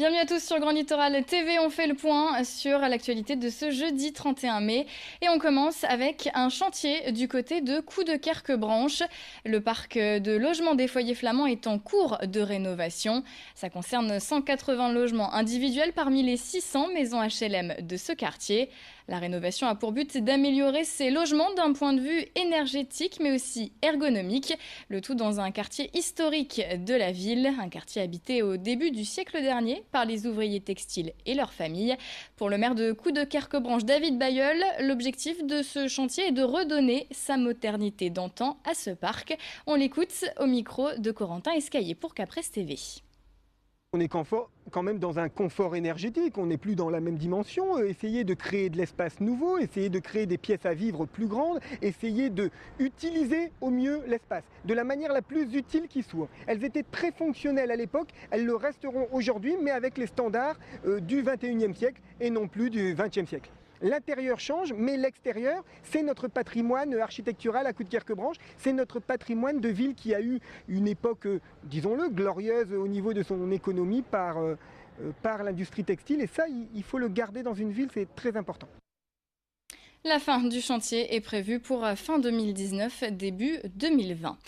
Bienvenue à tous sur Grand Littoral TV, on fait le point sur l'actualité de ce jeudi 31 mai et on commence avec un chantier du côté de Coudekerque-Branche. Le parc de logement des foyers flamands est en cours de rénovation. Ça concerne 180 logements individuels parmi les 600 maisons HLM de ce quartier. La rénovation a pour but d'améliorer ces logements d'un point de vue énergétique mais aussi ergonomique. Le tout dans un quartier historique de la ville, un quartier habité au début du siècle dernier par les ouvriers textiles et leurs familles. Pour le maire de Coudekerque-Branche, David Bailleul, l'objectif de ce chantier est de redonner sa modernité d'antan à ce parc. On l'écoute au micro de Corentin Escaillé pour Capresse TV. On est quand même dans un confort énergétique, on n'est plus dans la même dimension. Essayer de créer de l'espace nouveau, essayer de créer des pièces à vivre plus grandes, essayer de utiliser au mieux l'espace, de la manière la plus utile qui soit. Elles étaient très fonctionnelles à l'époque, elles le resteront aujourd'hui, mais avec les standards du 21e siècle et non plus du 20e siècle. L'intérieur change, mais l'extérieur, c'est notre patrimoine architectural à Coudekerque-Branche. C'est notre patrimoine de ville qui a eu une époque, disons-le, glorieuse au niveau de son économie par l'industrie textile. Et ça, il faut le garder dans une ville, c'est très important. La fin du chantier est prévue pour fin 2019, début 2020.